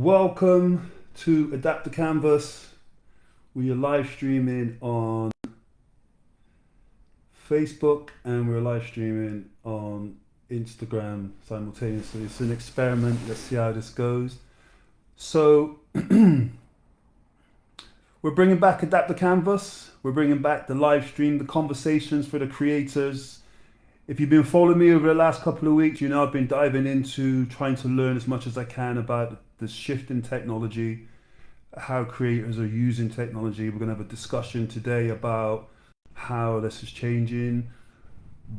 Welcome to Adapt the Canvas. We are live streaming on Facebook and we're live streaming on Instagram simultaneously. It's an experiment. Let's see how this goes. So we're bringing back Adapt the Canvas. We're bringing back the live stream, the conversations for the creators. If you've been following me over the last couple of weeks, you know I've been diving into trying to learn as much as I can about the shift in technology, how creators are using technology. We're going to have a discussion today about how this is changing,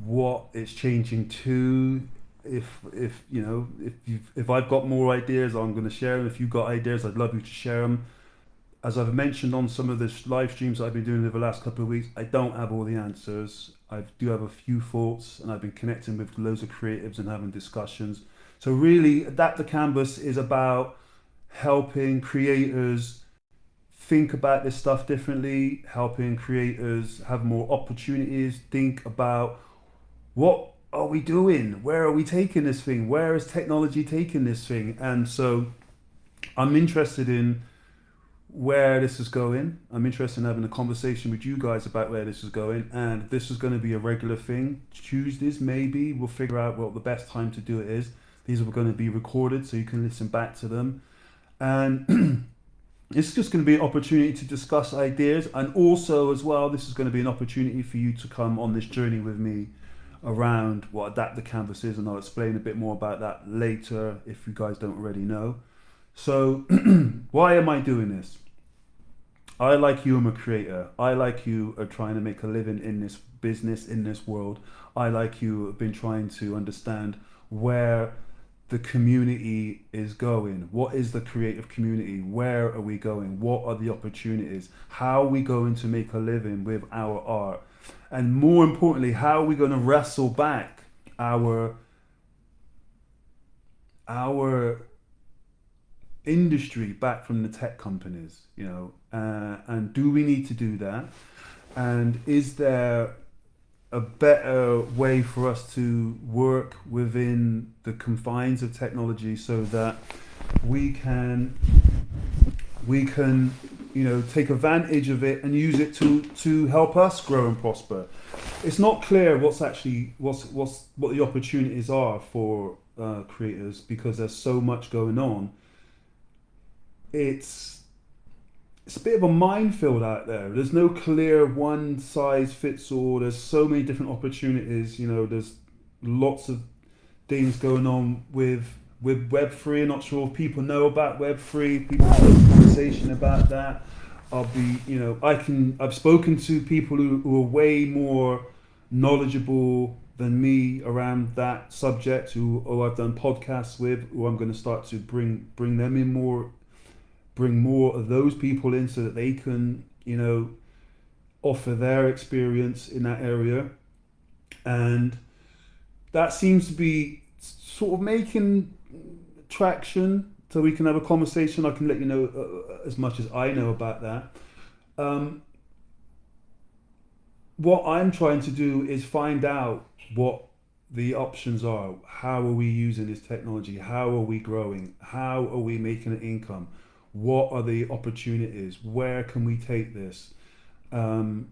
what it's changing to. If I've got more ideas, I'm going to share them. If you've got ideas, I'd love you to share them. As I've mentioned on some of the live streams I've been doing over the last couple of weeks, I don't have all the answers. I do have a few thoughts, and I've been connecting with loads of creatives and having discussions. So really, Adapt the Canvas is about helping creators think about this stuff differently, helping creators have more opportunities, think about what are we doing? Where are we taking this thing? Where is technology taking this thing? And so I'm interested in where this is going. I'm interested in having a conversation with you guys about where this is going, and this is going to be a regular thing. Tuesdays, maybe we'll figure out what the best time to do it is. These are going to be recorded so you can listen back to them, and it's just going to be an opportunity to discuss ideas, and also as well, this is going to be an opportunity for you to come on this journey with me around what Adapt the Canvas is, and I'll explain a bit more about that later if you guys don't already know. So why am I doing this? I, like you, am a creator. I, like you, are trying to make a living in this business, in this world. I, like you, have been trying to understand where the community is going. What is the creative community? Where are we going? What are the opportunities? How are we going to make a living with our art? And more importantly, how are we going to wrestle back our industry back from the tech companies, and do we need to do that? And is there a better way for us to work within the confines of technology so that we can take advantage of it and use it to help us grow and prosper? It's not clear what the opportunities are for creators, because there's so much going on. It's a bit of a minefield out there. There's no clear one size fits all. There's so many different opportunities. There's lots of things going on with Web3. I'm not sure if people know about Web3. People have a conversation about that. I've spoken to people who are way more knowledgeable than me around that subject, who I've done podcasts with, who I'm going to start to bring them in more. Bring more of those people in so that they can, offer their experience in that area. And that seems to be sort of making traction, so we can have a conversation. I can let you know as much as I know about that. What I'm trying to do is find out what the options are. How are we using this technology? How are we growing? How are we making an income? What are the opportunities? Where can we take this? And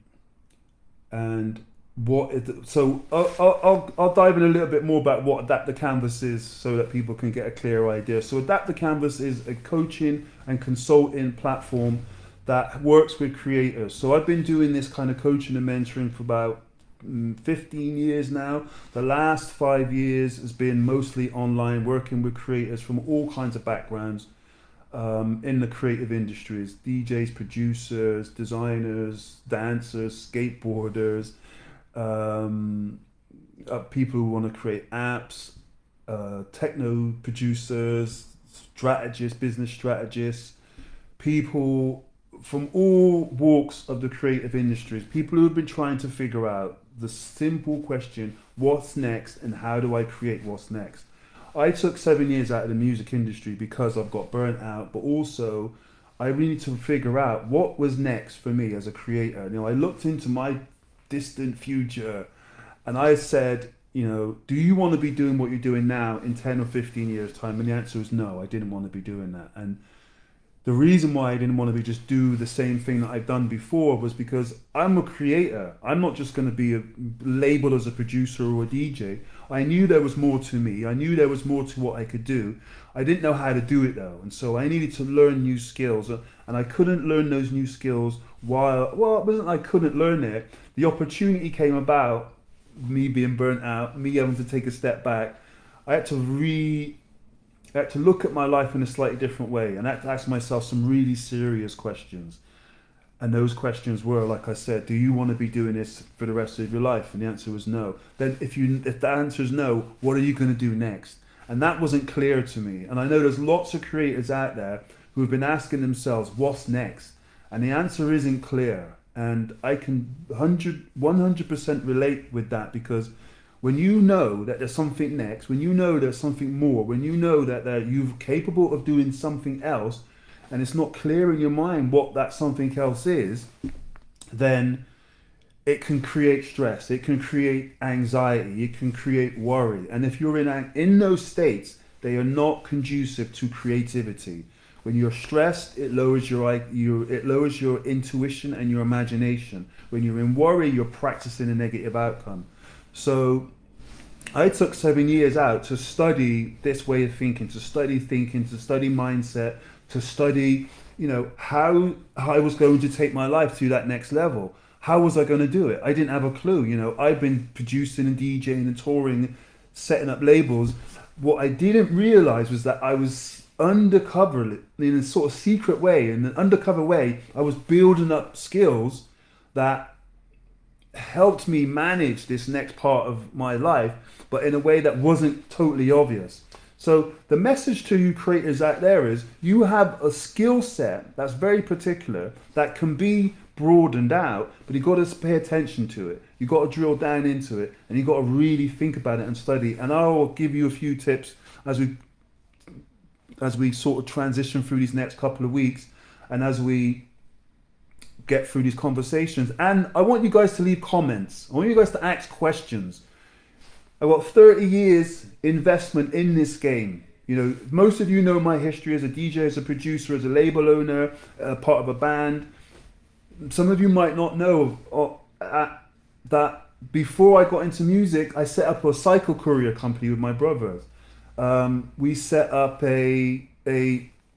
what is so I'll dive in a little bit more about what Adapt the Canvas is so that people can get a clear idea. So Adapt the Canvas is a coaching and consulting platform that works with creators. So I've been doing this kind of coaching and mentoring for about 15 years now. The last 5 years has been mostly online, working with creators from all kinds of backgrounds. In the creative industries, DJs, producers, designers, dancers, skateboarders, people who want to create apps, techno producers, strategists, business strategists, people from all walks of the creative industries, people who have been trying to figure out the simple question, what's next and how do I create what's next? I took 7 years out of the music industry because I've got burnt out, but also I really need to figure out what was next for me as a creator. I looked into my distant future and I said, do you want to be doing what you're doing now in 10 or 15 years time? And the answer was no, I didn't want to be doing that. And the reason why I didn't want to be just do the same thing that I've done before was because I'm a creator. I'm not just going to be labeled as a producer or a DJ. I knew there was more to me. I knew there was more to what I could do. I didn't know how to do it though. And so I needed to learn new skills. And I couldn't learn those new skills it wasn't I couldn't learn it. The opportunity came about, me being burnt out, me having to take a step back. I had to look at my life in a slightly different way, and I had to ask myself some really serious questions. And those questions were, like I said, do you want to be doing this for the rest of your life? And the answer was no. Then if the answer is no, what are you going to do next? And that wasn't clear to me. And I know there's lots of creators out there who have been asking themselves, what's next? And the answer isn't clear. And I can 100% relate with that, because when you know that there's something next, when you know there's something more, when you know that you're capable of doing something else, and it's not clear in your mind what that something else is, then it can create stress, it can create anxiety, it can create worry. And if you're in those states, they are not conducive to creativity. When you're stressed, it lowers your intuition and your imagination. When you're in worry, you're practicing a negative outcome. So I took 7 years out to study this way of thinking, to study mindset, to study, how I was going to take my life to that next level. How was I going to do it? I didn't have a clue. I've been producing and DJing and touring, setting up labels. What I didn't realize was that I was undercover, in a sort of secret way, in an undercover way, I was building up skills that helped me manage this next part of my life, but in a way that wasn't totally obvious. So the message to you creators out there is, you have a skill set that's very particular that can be broadened out, but you've got to pay attention to it. You've got to drill down into it, and you've got to really think about it and study. And I will give you a few tips as we sort of transition through these next couple of weeks, and as we get through these conversations. And I want you guys to leave comments. I want you guys to ask questions. I've got 30 years investment in this game. Most of you know my history as a DJ, as a producer, as a label owner, part of a band. Some of you might not know that before I got into music, I set up a cycle courier company with my brothers. We set up we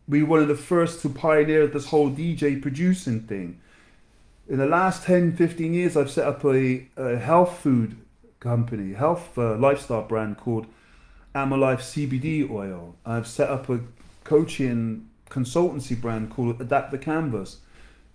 were one of the first to pioneer this whole DJ producing thing. In the last 10, 15 years, I've set up a health food company, health lifestyle brand called Amalife CBD oil. I've set up a coaching consultancy brand called Adapt the Canvas.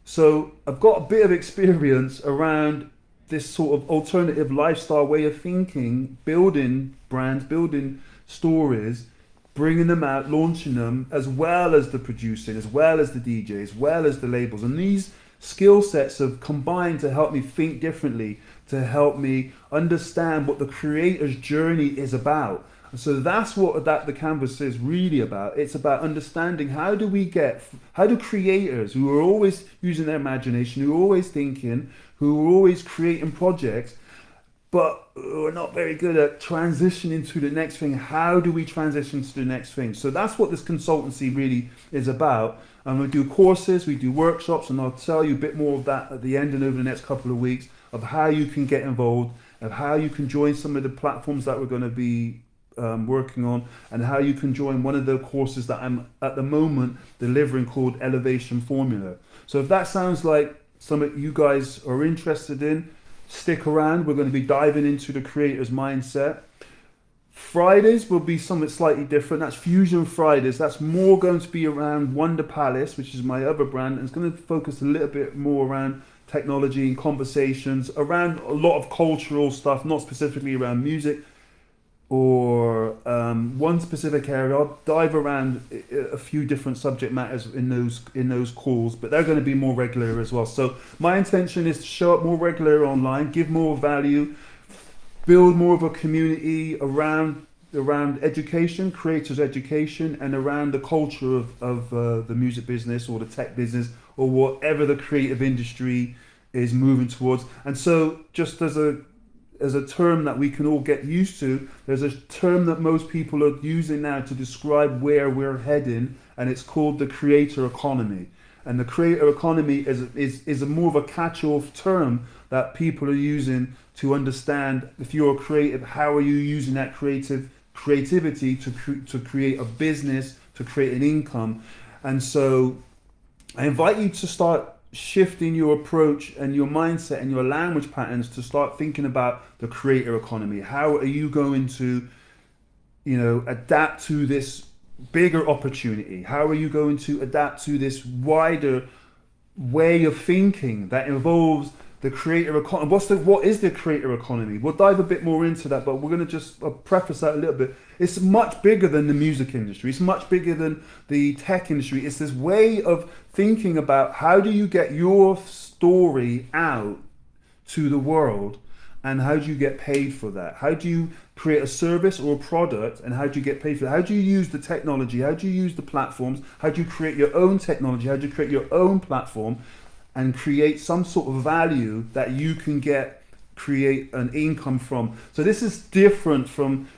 So I've got a bit of experience around this sort of alternative lifestyle way of thinking, building brands, building stories, bringing them out, launching them, as well as the producing, as well as the DJ, as well as the labels. And these skill sets have combined to help me think differently, to help me understand what the creator's journey is about. And so that's what Adapt the Canvas is really about. It's about understanding how do creators who are always using their imagination, who are always thinking, who are always creating projects, but we're not very good at transitioning to the next thing. How do we transition to the next thing? So that's what this consultancy really is about. And we do courses, we do workshops, and I'll tell you a bit more of that at the end and over the next couple of weeks, of how you can get involved, of how you can join some of the platforms that we're going to be working on, and how you can join one of the courses that I'm at the moment delivering called Elevation Formula. So if that sounds like something you guys are interested in, stick around. We're going to be diving into the creator's mindset. Fridays will be something slightly different. That's Fusion Fridays. That's more going to be around Wonder Palace, which is my other brand. And it's going to focus a little bit more around technology and conversations, around a lot of cultural stuff, not specifically around music or one specific area. I'll dive around a few different subject matters in those calls, but they're going to be more regular as well. So my intention is to show up more regular online, give more value, build more of a community around education, creators education, and around the culture of the music business or the tech business or whatever the creative industry is moving towards. And so just as as a term that we can all get used to. There's a term that most people are using now to describe where we're heading, and it's called the creator economy. And the creator economy is a more of a catch-all term that people are using to understand, if you're creative, how are you using that creativity to create a business, to create an income. And so I invite you to start shifting your approach and your mindset and your language patterns to start thinking about the creator economy. How are you going to, adapt to this bigger opportunity? How are you going to adapt to this wider way of thinking that involves the creator economy? What is the creator economy? We'll dive a bit more into that, but we're going to just preface that a little bit. It's much bigger than the music industry. It's much bigger than the tech industry. It's this way of thinking about how do you get your story out to the world, and how do you get paid for that? How do you create a service or a product, and how do you get paid for that? How do you use the technology? How do you use the platforms? How do you create your own technology? How do you create your own platform and create some sort of value that you can create an income from? So this is different from,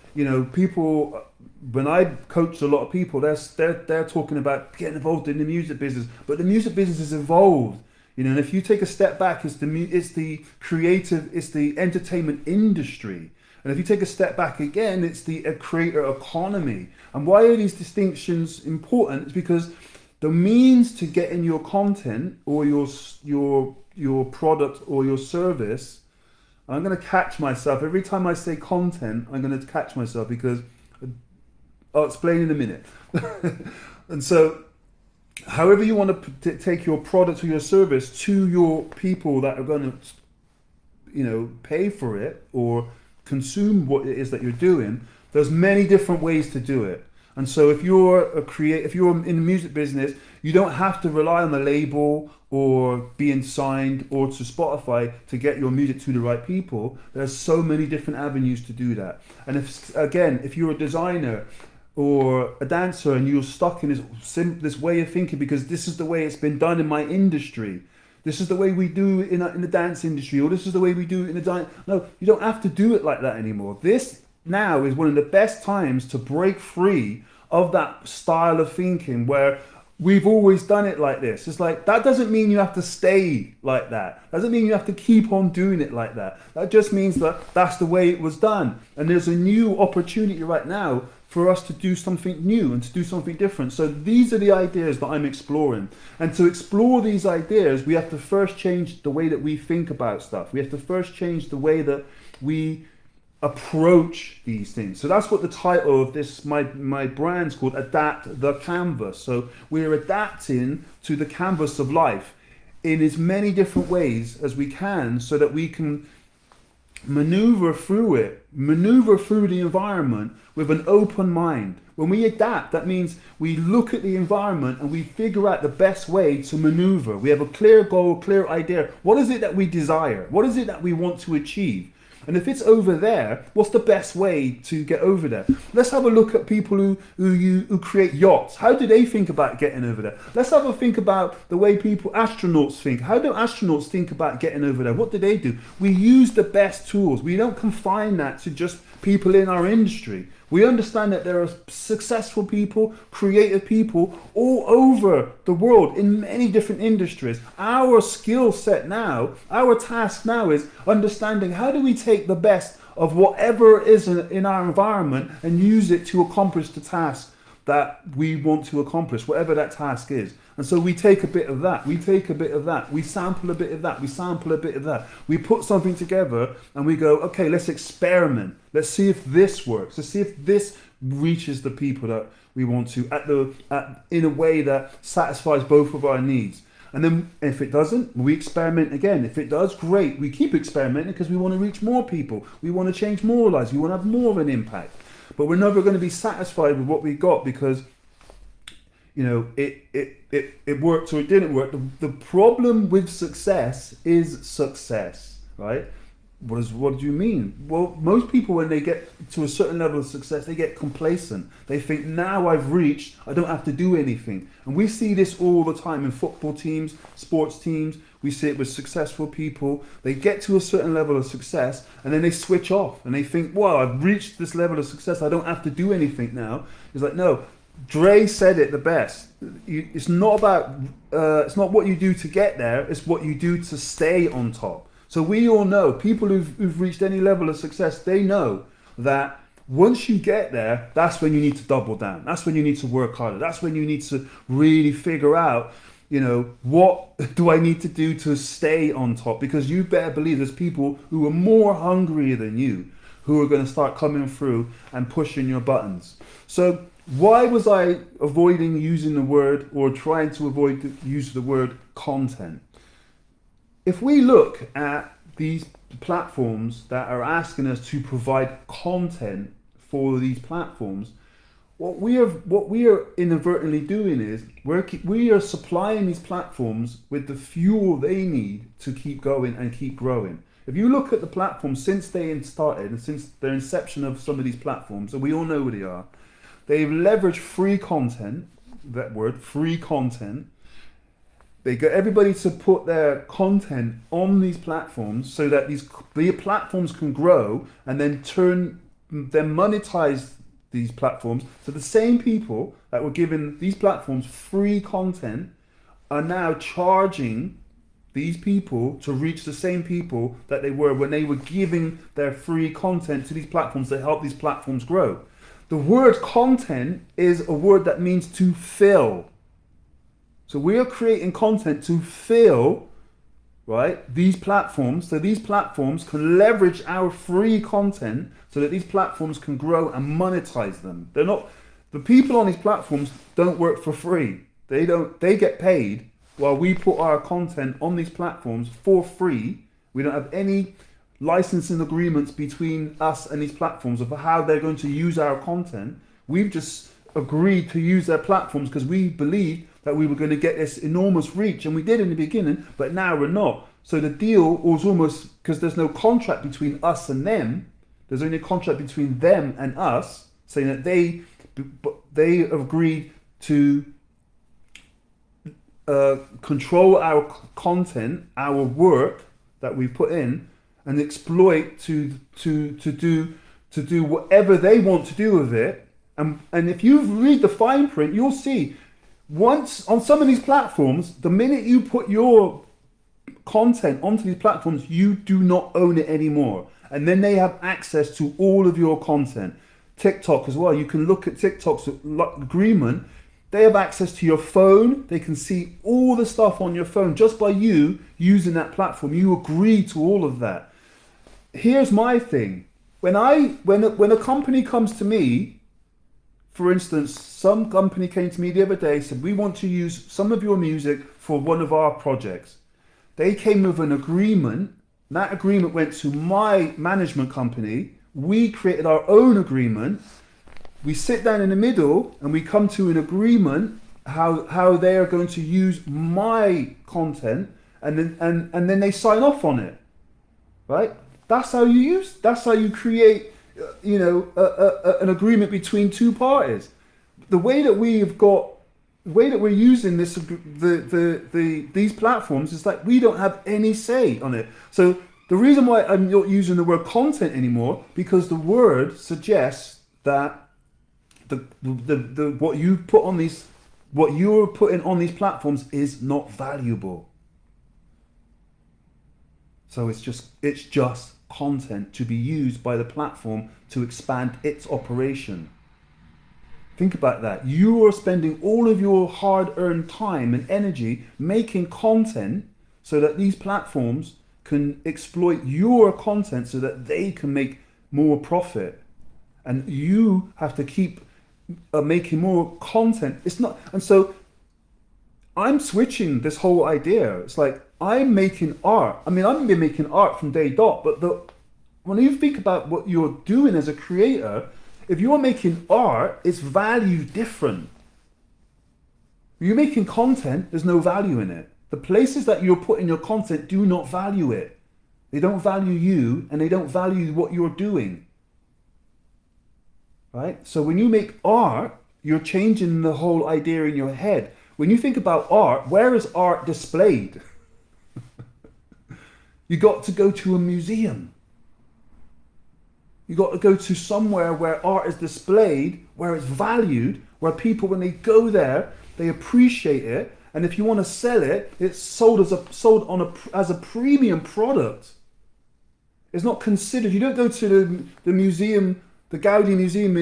people. When I coach a lot of people, they're talking about getting involved in the music business, but the music business has evolved. And if you take a step back, it's the creative, it's the entertainment industry. And if you take a step back again, it's the creator economy. And why are these distinctions important? It's because the means to getting your content or your product or your service, I'm going to catch myself every time I say content. I'm going to catch myself because I'll explain in a minute. And so, however you want to take your product or your service to your people that are going to, pay for it or consume what it is that you're doing, there's many different ways to do it. And so if you're if you're in the music business, you don't have to rely on the label or being signed or to Spotify to get your music to the right people. There's so many different avenues to do that. And if you're a designer or a dancer and you're stuck in this way of thinking because this is the way it's been done in my industry, this is the way we do in the dance industry, or this is the way we do it in the dance. No, you don't have to do it like that anymore. This now is one of the best times to break free of that style of thinking where we've always done it like this. It's like, that doesn't mean you have to stay like that. Doesn't mean you have to keep on doing it like that. That just means that that's the way it was done. And there's a new opportunity right now for us to do something new and to do something different. So these are the ideas that I'm exploring. And to explore these ideas, we have to first change the way that we think about stuff. We have to first change the way that we approach these things. So that's what the title of this, my brand's called, Adapt the Canvas. So we're adapting to the canvas of life in as many different ways as we can so that we can maneuver through the environment with an open mind. When we adapt, that means we look at the environment and we figure out the best way to maneuver. We have a clear goal, clear idea. What is it that we desire? What is it that we want to achieve? And if it's over there, what's the best way to get over there? Let's have a look at people who create yachts. How do they think about getting over there? Let's have a think about the way astronauts think. How do astronauts think about getting over there? What do? We use the best tools. We don't confine that to just people in our industry. We understand that there are successful people, creative people all over the world in many different industries. Our skill set now, our task now is understanding how do we take the best of whatever is in our environment and use it to accomplish the task that we want to accomplish, whatever that task is. And so we take a bit of that, we take a bit of that, we sample a bit of that, we sample a bit of that. We put something together and we go, okay, let's experiment. Let's see if this works. Let's see if this reaches the people that we want to in a way that satisfies both of our needs. And then if it doesn't, we experiment again. If it does, great. We keep experimenting because we want to reach more people. We want to change more lives. We want to have more of an impact. But we're never going to be satisfied with what we got because it worked or it didn't work. The problem with success is success, right? What do you mean? Well, most people, when they get to a certain level of success, they get complacent. They think, now I've reached, I don't have to do anything. And we see this all the time in football teams, sports teams. We see it with successful people. They get to a certain level of success and then they switch off and they think, well, I've reached this level of success, I don't have to do anything now. It's like, no, Dre said it the best. It's not about, it's not what you do to get there, it's what you do to stay on top. So we all know, people who've reached any level of success, they know that once you get there, that's when you need to double down. That's when you need to work harder. That's when you need to really figure out, what do I need to do to stay on top? Because you better believe there's people who are more hungry than you, who are going to start coming through and pushing your buttons. So why was I avoiding using the word, or trying to avoid the use of the word content? If we look at these platforms that are asking us to provide content for these platforms, what we are inadvertently doing is we are supplying these platforms with the fuel they need to keep going and keep growing. If you look at the platforms since they started and since their inception of some of these platforms, and we all know who they are, they've leveraged free content, that word, free content. They get everybody to put their content on these platforms so that these platforms can grow and then monetize these platforms. So the same people that were giving these platforms free content are now charging these people to reach the same people that they were when they were giving their free content to these platforms to help these platforms grow. The word content is a word that means to fill. So we are creating content to fill, right, these platforms, so these platforms can leverage our free content so that these platforms can grow and monetize them. The people on these platforms don't work for free. They get paid while we put our content on these platforms for free. We don't have any licensing agreements between us and these platforms of how they're going to use our content. We've just agreed to use their platforms because we believe that we were going to get this enormous reach, and we did in the beginning, but now we're not. So the deal was almost, because there's no contract between us and them, there's only a contract between them and us, saying that they have agreed to control our content, our work that we put in, and exploit to do whatever they want to do with it. And if you read the fine print, you'll see, once on some of these platforms, the minute you put your content onto these platforms, you do not own it anymore. And then they have access to all of your content. TikTok as well. You can look at TikTok's agreement. They have access to your phone. They can see all the stuff on your phone just by you using that platform. You agree to all of that. Here's my thing. When a company comes to me, for instance, some company came to me the other day, said, we want to use some of your music for one of our projects. They came with an agreement. That agreement went to my management company. We created our own agreement. We sit down in the middle and we come to an agreement how they are going to use my content, and then they sign off on it, right? That's how you create an agreement between two parties. The way that we're using this, these platforms, is like we don't have any say on it. So the reason why I'm not using the word content anymore, because the word suggests that what you're putting on these platforms is not valuable. So it's just content to be used by the platform to expand its operation. Think about that. You are spending all of your hard-earned time and energy making content so that these platforms can exploit your content so that they can make more profit. And you have to keep making more content. It's not, and so I'm switching this whole idea. It's like, I'm making art. I mean, I've been making art from day dot, but when you think about what you're doing as a creator, if you're making art, it's value different. When you're making content, there's no value in it. The places that you're putting your content do not value it. They don't value you, and they don't value what you're doing. Right? So when you make art, you're changing the whole idea in your head. When you think about art, where is art displayed? You got to go to a museum. You got to go to somewhere where art is displayed, where it's valued, where people, when they go there, they appreciate it. And if you want to sell it, it's sold as a premium product. It's not considered. You don't go to the museum, the Gaudi Museum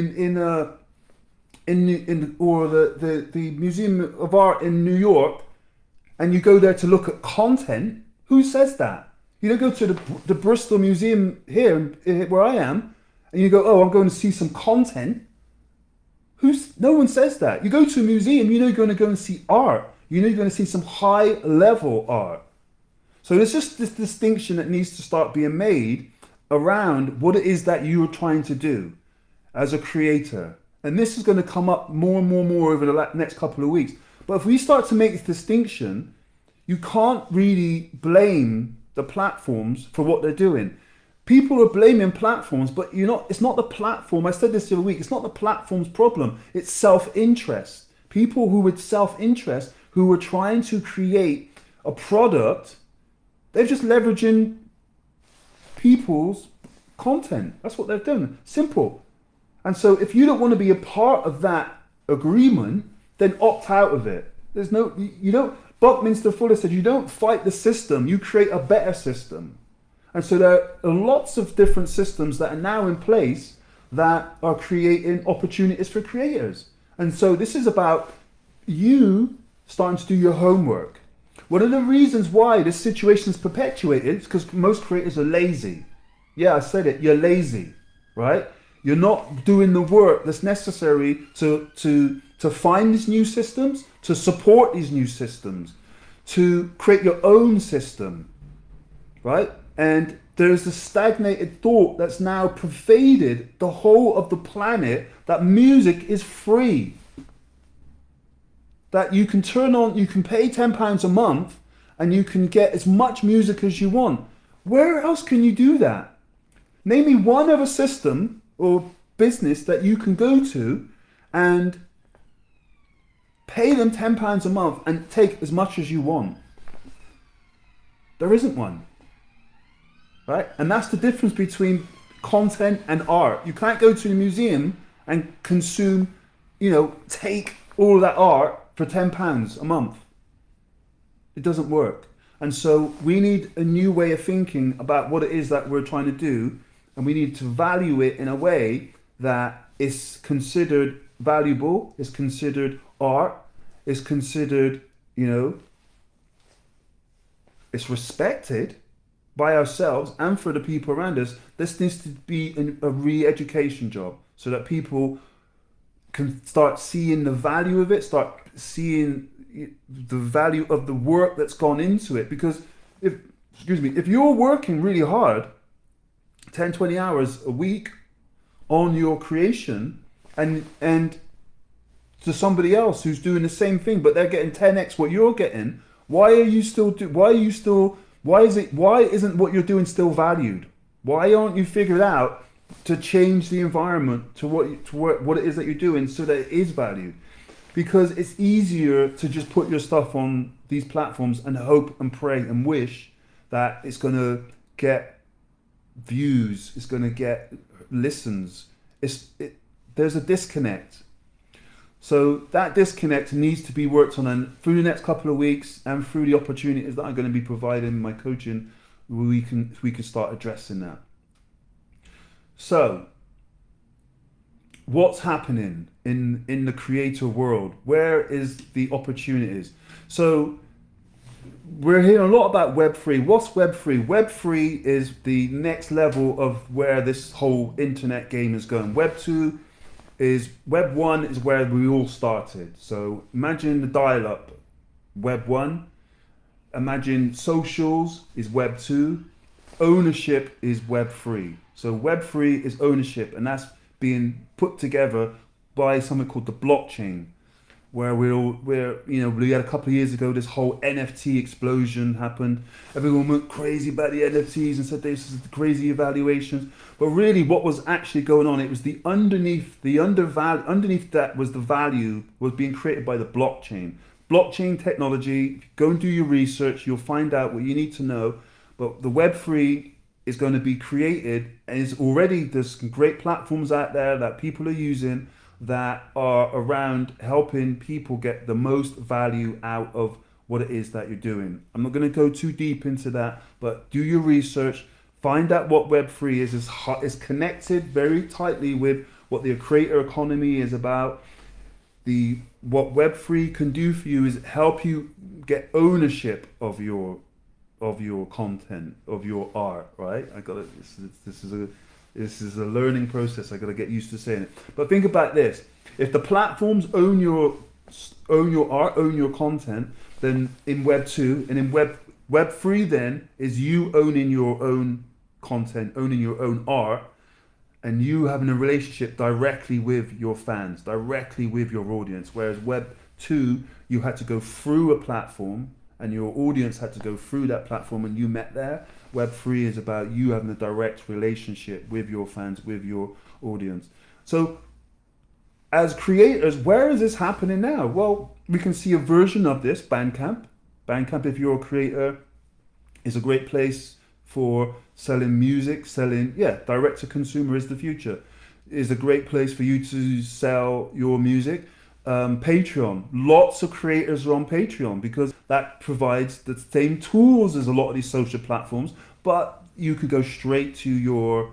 or the Museum of Art in New York, and you go there to look at content. Who says that? You don't go to the Bristol Museum here where I am, and you go, oh, I'm going to see some content. No one says that. You go to a museum, you know you're going to go and see art. You know you're going to see some high level art. So there's just this distinction that needs to start being made around what it is that you're trying to do as a creator. And this is going to come up more and more over the next couple of weeks. But if we start to make this distinction, you can't really blame the platforms for what they're doing. People are blaming platforms, but it's not the platform. I said this the other week. It's not the platform's problem. It's self-interest. People who with self-interest, who are trying to create a product, they're just leveraging people's content. That's what they're doing. Simple. And so if you don't want to be a part of that agreement, then opt out of it. Buckminster Fuller said, you don't fight the system, you create a better system. And so there are lots of different systems that are now in place that are creating opportunities for creators. And so this is about you starting to do your homework. One of the reasons why this situation is perpetuated is because most creators are lazy. Yeah, I said it, you're lazy, right? You're not doing the work that's necessary to find these new systems, to support these new systems, to create your own system, right? And there's a stagnated thought that's now pervaded the whole of the planet that music is free. That you can turn on, you can pay £10 a month and you can get as much music as you want. Where else can you do that? Name me one other system or business that you can go to and pay them £10 a month and take as much as you want. There isn't one, right? And that's the difference between content and art. You can't go to a museum and consume, take all of that art for £10 a month. It doesn't work. And so we need a new way of thinking about what it is that we're trying to do, and we need to value it in a way that is considered valuable, is considered art, is considered, it's respected by ourselves and for the people around us. This needs to be a re-education job so that people can start seeing the value of it, start seeing the value of the work that's gone into it. Because if you're working really hard, 10, 20 hours a week on your creation, and to somebody else who's doing the same thing, but they're getting 10x what you're getting, why isn't what you're doing still valued? Why aren't you figured out to change the environment to what it is that you're doing so that it is valued? Because it's easier to just put your stuff on these platforms and hope and pray and wish that it's going to get views, it's going to get listens. There's a disconnect. So that disconnect needs to be worked on, and through the next couple of weeks and through the opportunities that I'm going to be providing in my coaching, we can start addressing that. So what's happening in the creator world? Where is the opportunities? So we're hearing a lot about Web3. What's Web3? Web3 is the next level of where this whole internet game is going. Web1 is where we all started. So imagine the dial-up, Web1. Imagine socials is Web2. Ownership is Web3. So Web3 is ownership, and that's being put together by something called the blockchain. where we had a couple of years ago, this whole NFT explosion happened. Everyone went crazy about the NFTs and said this is the crazy evaluations. But really what was actually going on, it was underneath that was the value was being created by the blockchain. Blockchain technology, if you go and do your research, you'll find out what you need to know. But the Web3 is going to be created, and there's some great platforms out there that people are using that are around helping people get the most value out of what it is that you're doing. I'm not going to go too deep into that, but do your research, find out what Web3 is. It's connected very tightly with what the creator economy is about. What Web3 can do for you is help you get ownership of your content, of your art, right? This is a learning process. I got to get used to saying it. But think about this: if the platforms own your art, own your content, then in Web 2 and in Web 3, then is you owning your own content, owning your own art, and you having a relationship directly with your fans, directly with your audience. Whereas Web 2, you had to go through a platform, and your audience had to go through that platform, and you met there. Web3 is about you having a direct relationship with your fans, with your audience. So as creators, where is this happening now? Well, we can see a version of this, Bandcamp. Bandcamp, if you're a creator, is a great place for selling music, direct to consumer is the future. Is a great place for you to sell your music. Patreon, lots of creators are on Patreon because that provides the same tools as a lot of these social platforms, but you could go straight to your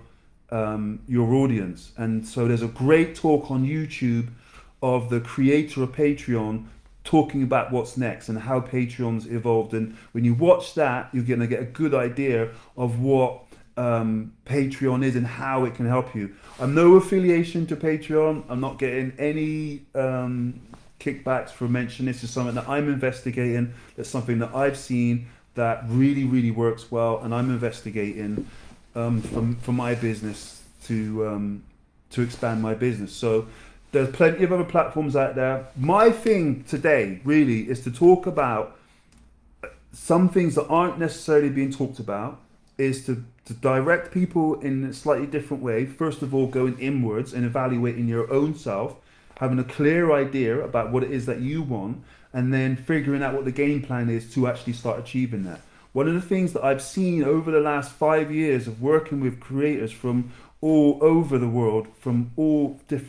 audience. And so there's a great talk on YouTube of the creator of Patreon talking about what's next and how Patreon's evolved. And when you watch that, you're going to get a good idea of what Patreon is and how it can help you. I'm no affiliation to Patreon. I'm not getting any kickbacks for mentioning this. Is something that I'm investigating. That's something that I've seen that really, really works well, and I'm investigating for my business to expand my business. So there's plenty of other platforms out there. My thing today really is to talk about some things that aren't necessarily being talked about, is to direct people in a slightly different way. First of all, going inwards and evaluating your own self, having a clear idea about what it is that you want, and then figuring out what the game plan is to actually start achieving that. One of the things that I've seen over the last 5 years of working with creators from all over the world, from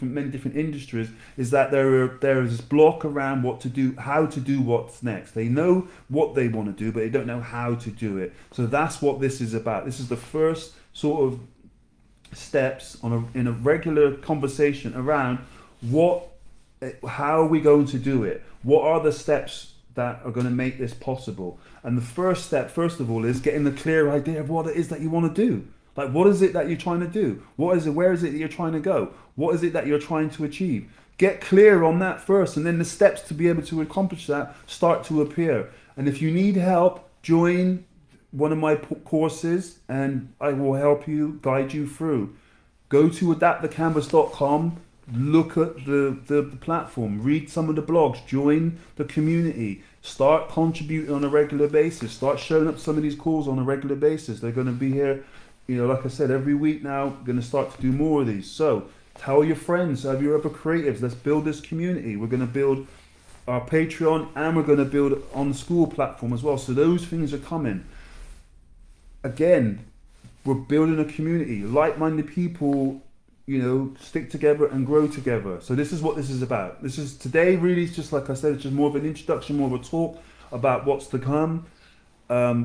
many different industries, is that there is this block around what to do, how to do what's next. They know what they want to do, but they don't know how to do it. So that's what this is about. This is the first sort of steps in a regular conversation around how are we going to do it? What are the steps that are going to make this possible? And the first step, first of all, is getting the clear idea of what it is that you want to do. Like, what is it that you're trying to do? Where is it that you're trying to go? What is it that you're trying to achieve? Get clear on that first, and then the steps to be able to accomplish that start to appear. And if you need help, join one of my courses and I will help you, guide you through. Go to adaptthecanvas.com, look at the platform, read some of the blogs, join the community, start contributing on a regular basis, start showing up some of these calls on a regular basis. They're going to be here, like I said, every week now. We're going to start to do more of these. So tell your friends, have your other creatives, let's build this community. We're going to build our Patreon, and we're going to build on the school platform as well. So those things are coming. Again, we're building a community, like-minded people, stick together and grow together. So this is what this is about. This is today really, it's just like I said, it's just more of an introduction, more of a talk about what's to come.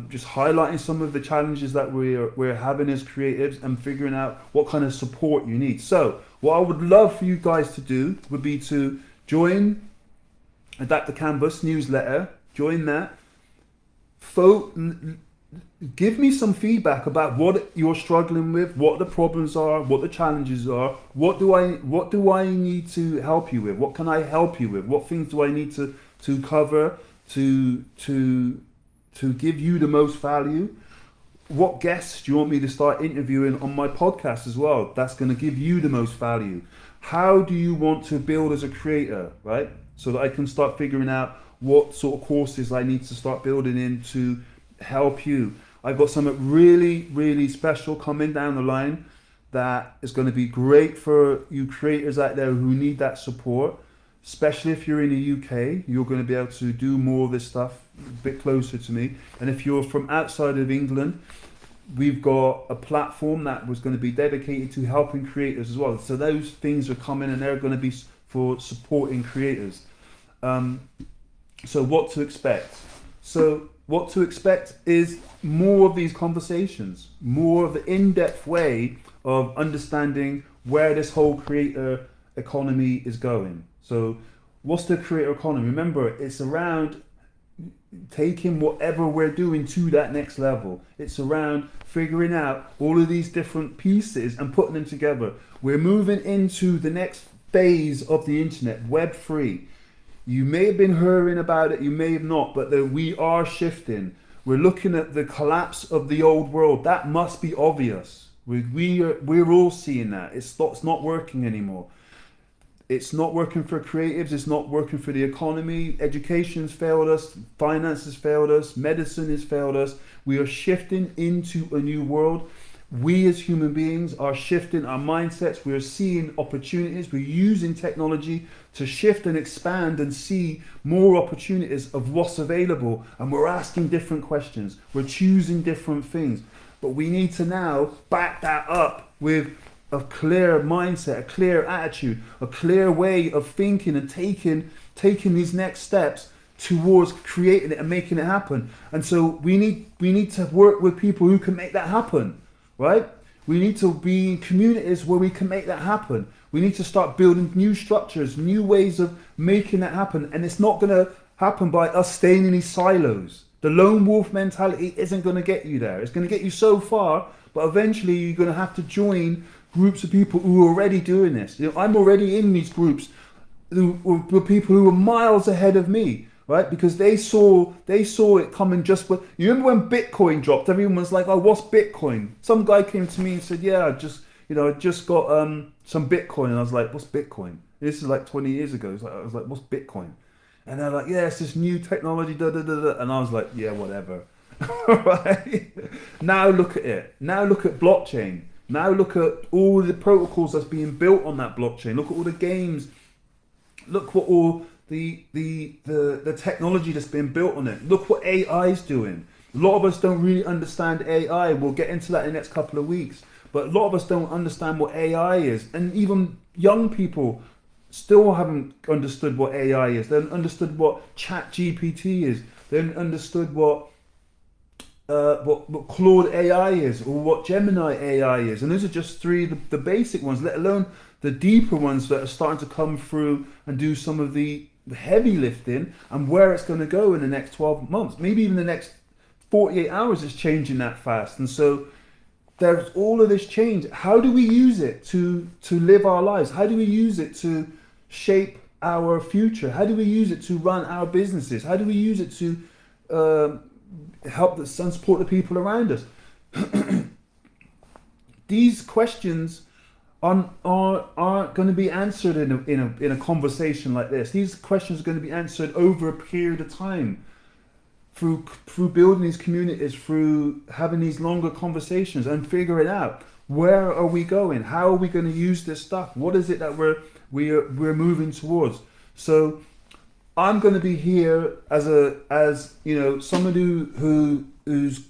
Just highlighting some of the challenges that we're having as creatives and figuring out what kind of support you need. So what I would love for you guys to do would be to join Adapt the Canvas newsletter, join that, give me some feedback about what you're struggling with, what the problems are, what the challenges are, what do I need to help you with, what can I help you with, what things do I need to cover to give you the most value, what guests do you want me to start interviewing on my podcast as well, that's going to give you the most value. How do you want to build as a creator, right? so that I can start figuring out what sort of courses I need to start building in to help you. I've got something really, really special coming down the line that is going to be great for you creators out there who need that support, especially if you're in the UK. You're going to be able to do more of this stuff a bit closer to me. And if you're from outside of England, we've got a platform that was going to be dedicated to helping creators as well. So those things are coming, and they're going to be for supporting creators. So what to expect? So what to expect is more of these conversations, more of the in-depth way of understanding where this whole creator economy is going. So what's the creator economy? Remember, it's around taking whatever we're doing to that next level. It's around figuring out all of these different pieces and putting them together. We're moving into the next phase of the internet, Web3. You may have been hearing about it, you may have not, but we are shifting. We're looking at the collapse of the old world. That must be obvious. We're all seeing that. It's not working anymore. It's not working for creatives. It's not working for the economy. Education's failed us. Finance has failed us. Medicine has failed us. We are shifting into a new world. We as human beings are shifting our mindsets. We're seeing opportunities. We're using technology to shift and expand and see more opportunities of what's available. And we're asking different questions. We're choosing different things. But we need to now back that up with a clear mindset, a clear attitude, a clear way of thinking and taking these next steps towards creating it and making it happen. And so we need to work with people who can make that happen, right? We need to be in communities where we can make that happen. We need to start building new structures, new ways of making that happen. And it's not going to happen by us staying in these silos. The lone wolf mentality isn't going to get you there. It's going to get you so far, but eventually you're going to have to join groups of people who are already doing this. You know, I'm already in these groups with people who are miles ahead of me, right? Because they saw it coming just when. You remember when Bitcoin dropped? Everyone was like, "Oh, what's Bitcoin?" Some guy came to me and said, "Yeah, I just got some Bitcoin," and I was like, "What's Bitcoin?" This is like 20 years ago. I was like, "What's Bitcoin?" And they're like, "Yeah, it's this new technology, da da da da." And I was like, "Yeah, whatever." Right? Now look at it. Now look at blockchain. Now look at all the protocols that's being built on that blockchain. Look at all the games. Look what all the technology that's been built on it. Look what AI is doing. A lot of us don't really understand AI. We'll get into that in the next couple of weeks. But a lot of us don't understand what AI is. And even young people still haven't understood what AI is. They haven't understood what Chat GPT is. They haven't understood what Claude AI is, or what Gemini AI is. And those are just three the basic ones, let alone the deeper ones that are starting to come through and do some of the heavy lifting, and where it's going to go in the next 12 months, maybe even the next 48 hours is changing that fast. And so there's all of this change. How do we use it to live our lives? How do we use it to shape our future? How do we use it to run our businesses? How do we use it to help and support the people around us? These questions aren't going to be answered in a conversation like this. These questions are going to be answered over a period of time, through building these communities, through having these longer conversations and figuring out where are we going, how are we going to use this stuff, what is it that we're moving towards. So I'm going to be here as someone who's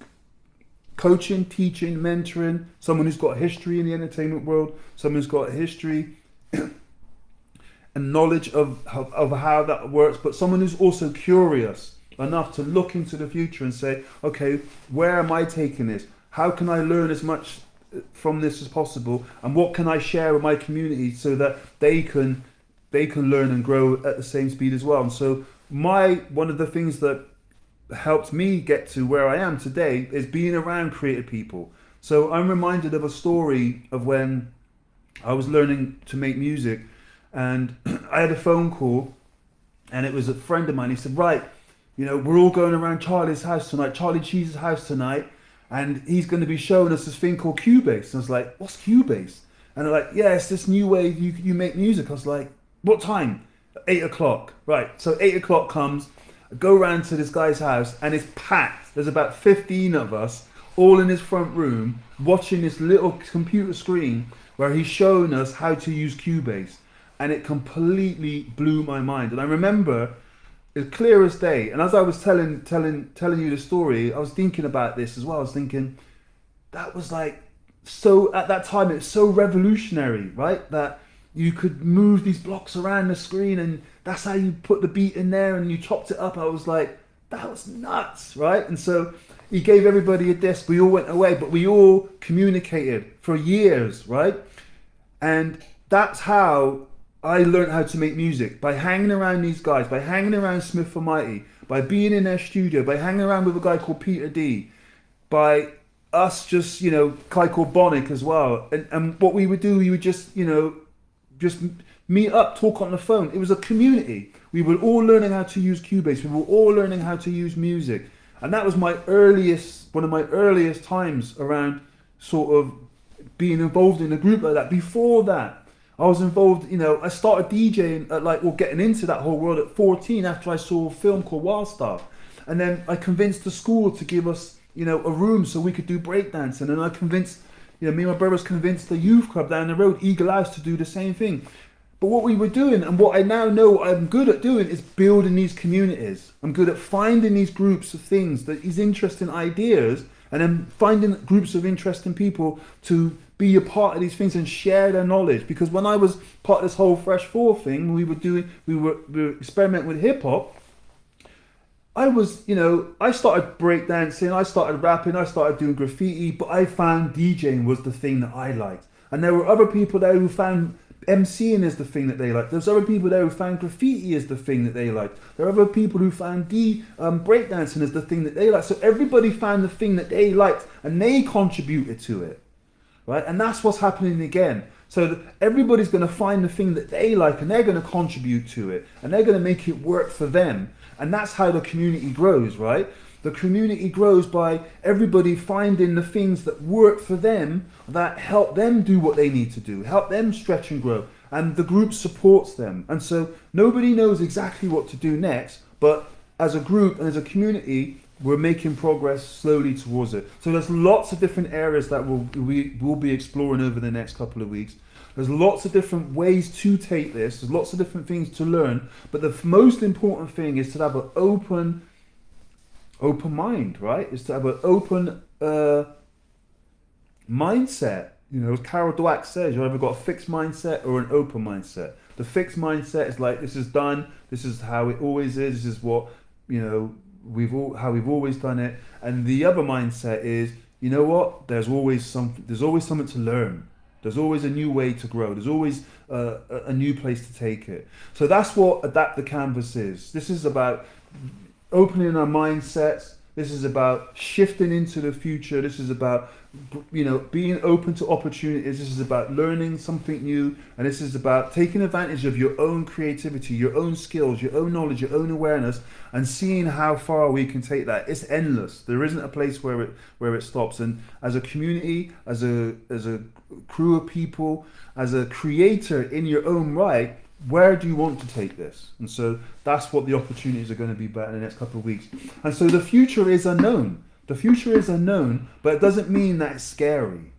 coaching, teaching, mentoring, someone who's got a history in the entertainment world, someone who's got a history and knowledge of how that works, but someone who's also curious enough to look into the future and say, okay, where am I taking this? How can I learn as much from this as possible, and what can I share with my community so that they can learn and grow at the same speed as well. And so one of the things that helped me get to where I am today is being around creative people. So I'm reminded of a story of when I was learning to make music, and I had a phone call, and it was a friend of mine. He said, right, we're all going around Charlie's house tonight, Charlie Cheese's house tonight, and he's going to be showing us this thing called Cubase. And I was like, what's Cubase? And they're like, yeah, it's this new way you make music. I was like, what time? 8 o'clock. Right. So 8 o'clock comes. I go round to this guy's house and it's packed. There's about 15 of us all in his front room watching this little computer screen where he's showing us how to use Cubase. And it completely blew my mind. And I remember as clear as day. And as I was telling you the story, I was thinking about this as well. I was thinking that was like so at that time it's so revolutionary, right? That you could move these blocks around the screen and that's how you put the beat in there and you chopped it up. I was like, that was nuts, right? And so he gave everybody a disc. We all went away, but we all communicated for years, right? And that's how I learned how to make music, by hanging around these guys, by hanging around Smith and Mighty, by being in their studio, by hanging around with a guy called Peter D, by us just, a guy called Bonick as well. And what we would do, we would just, just meet up, talk on the phone. It was a community. We were all learning how to use Cubase. We were all learning how to use music. And that was one of my earliest times around sort of being involved in a group like that. Before that, I was involved, I started DJing getting into that whole world at 14 after I saw a film called Wildstar. And then I convinced the school to give us, a room so we could do breakdancing. And then I convinced, me and my brothers convinced the youth club down the road, Eagle House, to do the same thing. But what we were doing, and what I now know I'm good at doing, is building these communities. I'm good at finding these groups of things, these interesting ideas, and then finding groups of interesting people to be a part of these things and share their knowledge. Because when I was part of this whole Fresh 4 thing, we were experimenting with hip hop. I started breakdancing, I started rapping, I started doing graffiti, but I found DJing was the thing that I liked. And there were other people there who found MCing is the thing that they liked. There's other people there who found graffiti is the thing that they liked. There are other people who found breakdancing is the thing that they liked. So everybody found the thing that they liked and they contributed to it, right? And that's what's happening again. So everybody's going to find the thing that they like and they're going to contribute to it and they're going to make it work for them. And that's how the community grows, right? The community grows by everybody finding the things that work for them, that help them do what they need to do, help them stretch and grow, and the group supports them. And so nobody knows exactly what to do next, but as a group and as a community, we're making progress slowly towards it. So there's lots of different areas that we'll be exploring over the next couple of weeks. There's lots of different ways to take this. There's lots of different things to learn. But the most important thing is to have an open mind, right? Is to have an open mindset. As Carol Dweck says, you've either got a fixed mindset or an open mindset. The fixed mindset is like, this is done. This is how it always is. This is what, we've always done it. And the other mindset is, what? There's always something to learn. There's always a new way to grow. There's always a new place to take it. So that's what Adapt the Canvas is. This is about opening our mindsets. This is about shifting into the future. This is about, being open to opportunities. This is about learning something new. And this is about taking advantage of your own creativity, your own skills, your own knowledge, your own awareness, and seeing how far we can take that. It's endless. There isn't a place where it stops. And as a community, as a crew of people, as a creator in your own right, where do you want to take this? And so that's what the opportunities are going to be about in the next couple of weeks. And so the future is unknown. The future is unknown, but it doesn't mean that it's scary.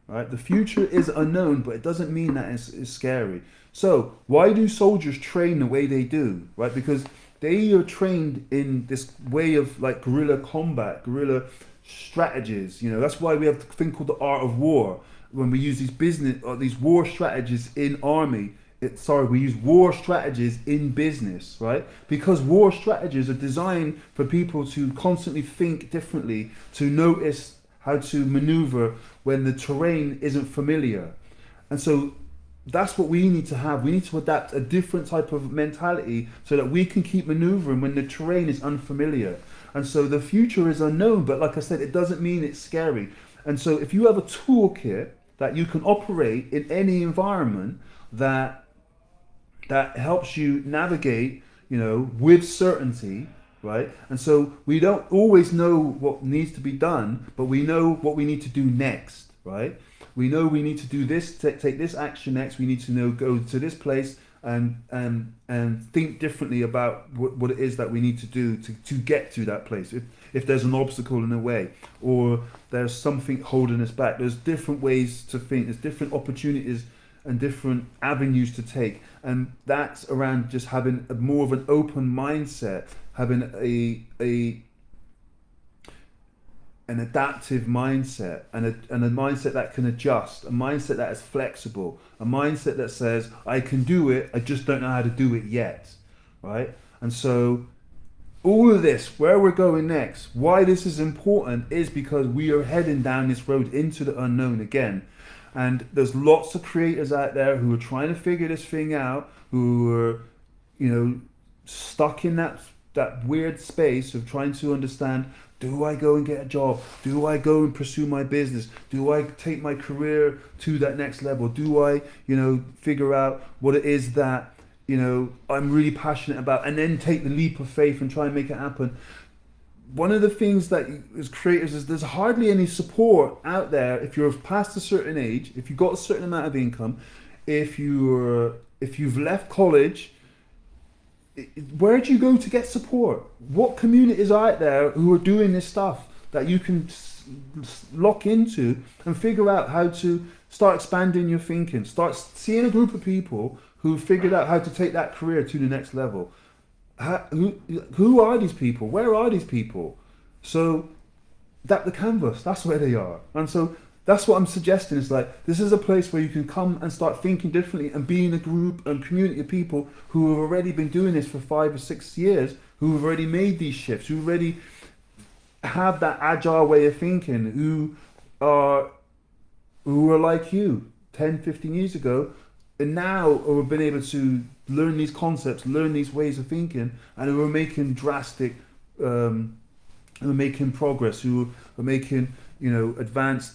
Right? The future is unknown, but it doesn't mean that it's scary. So why do soldiers train the way they do? Right? Because they are trained in this way of guerrilla combat, guerrilla strategies. That's why we have the thing called the art of war. When we use these war strategies in army, we use war strategies in business, right? Because war strategies are designed for people to constantly think differently, to notice how to maneuver when the terrain isn't familiar. And so that's what we need to have. We need to adapt a different type of mentality so that we can keep maneuvering when the terrain is unfamiliar. And so the future is unknown, but like I said, it doesn't mean it's scary. And so if you have a toolkit that you can operate in any environment that helps you navigate, with certainty, right? And so we don't always know what needs to be done, but we know what we need to do next, right? We know we need to do this, take this action next. We need to go to this place and think differently about what it is that we need to do to get to that place. If there's an obstacle in the way, or there's something holding us back, there's different ways to think, there's different opportunities and different avenues to take. And that's around just having more of an open mindset, having an adaptive mindset, and a mindset that can adjust, a mindset that is flexible, a mindset that says, I can do it, I just don't know how to do it yet, right? And so all of this, where we're going next, why this is important is because we are heading down this road into the unknown again. And there's lots of creators out there who are trying to figure this thing out, who are, stuck in that weird space of trying to understand, do I go and get a job? Do I go and pursue my business? Do I take my career to that next level? Do I, figure out what it is that, I'm really passionate about, and then take the leap of faith and try and make it happen? One of the things that as creators is there's hardly any support out there if you're past a certain age, if you've got a certain amount of income, if you've left college. Where do you go to get support? What communities are out there who are doing this stuff that you can lock into and figure out how to start expanding your thinking, start seeing a group of people who figured out how to take that career to the next level? Who are these people? Where are these people? So that the canvas, that's where they are. And so that's what I'm suggesting. Is like, this is a place where you can come and start thinking differently and be in a group and community of people who have already been doing this for 5 or 6 years, who have already made these shifts, who already have that agile way of thinking, who are like you 10, 15 years ago, and now have been able to learn these concepts, learn these ways of thinking, and who are making drastic, who are making progress, who are making, advanced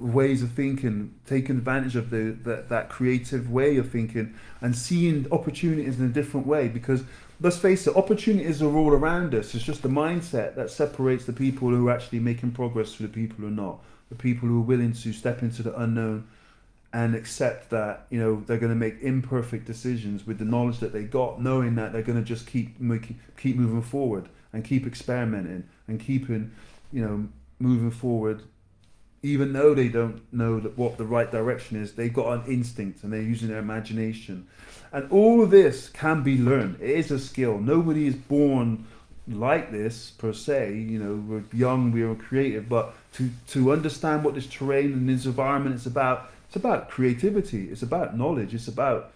ways of thinking, taking advantage of that creative way of thinking and seeing opportunities in a different way. Because let's face it, opportunities are all around us. It's just the mindset that separates the people who are actually making progress from the people who are not. The people who are willing to step into the unknown and accept that they're going to make imperfect decisions with the knowledge that they got, knowing that they're going to just keep moving forward and keep experimenting and keeping moving forward, even though they don't know what the right direction is. They've got an instinct and they're using their imagination, and all of this can be learned. It is a skill. Nobody is born like this per se. We're young, we're creative, but to understand what this terrain and this environment is about, it's about creativity, it's about knowledge, it's about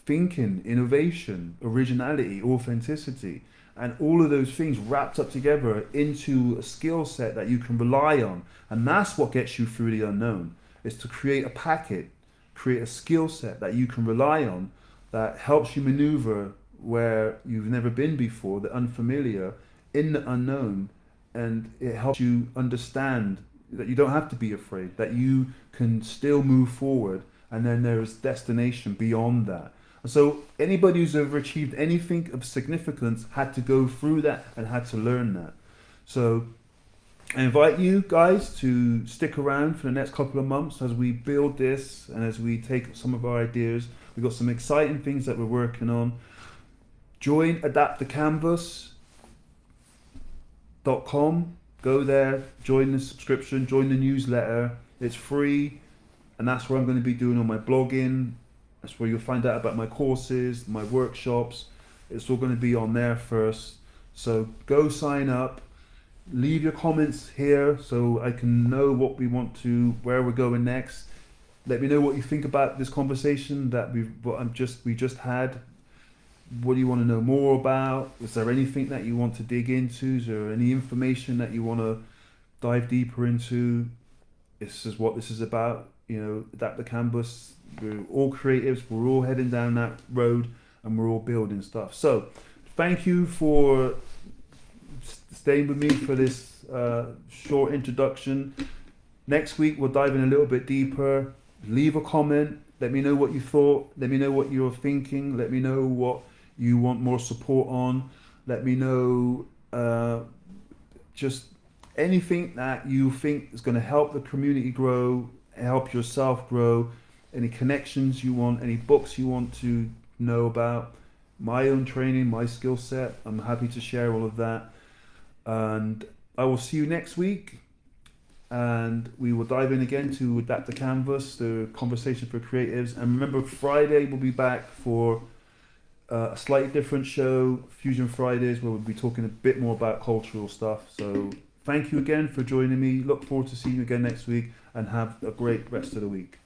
thinking, innovation, originality, authenticity. And all of those things wrapped up together into a skill set that you can rely on. And that's what gets you through the unknown, is to create a packet, create a skill set that you can rely on, that helps you maneuver where you've never been before, the unfamiliar, in the unknown. And it helps you understand that you don't have to be afraid, that you can still move forward. And then there is destination beyond that. So anybody who's ever achieved anything of significance had to go through that and had to learn that. So I invite you guys to stick around for the next couple of months as we build this and as we take some of our ideas. We've got some exciting things that we're working on. Join adaptthecanvas.com. Go there, join the subscription, join the newsletter. It's free, and that's where I'm going to be doing all my blogging. That's where you'll find out about my courses, my workshops. It's all going to be on there first. So go sign up. Leave your comments here so I can know where we're going next. Let me know what you think about this conversation that we just had. What do you want to know more about? Is there anything that you want to dig into? Is there any information that you want to dive deeper into? This is what this is about. Adapt the canvas. We're all creatives, we're all heading down that road, and we're all building stuff. So thank you for staying with me for this short introduction. Next week we'll dive in a little bit deeper. Leave a comment, let me know what you thought, let me know what you're thinking, let me know what you want more support on, let me know just anything that you think is going to help the community grow, help yourself grow. any connections you want, any books you want to know about, my own training, my skill set. I'm happy to share all of that. And I will see you next week. And we will dive in again to Adapt to Canvas, the conversation for creatives. And remember, Friday we'll be back for a slightly different show, Fusion Fridays, where we'll be talking a bit more about cultural stuff. So thank you again for joining me. Look forward to seeing you again next week, and have a great rest of the week.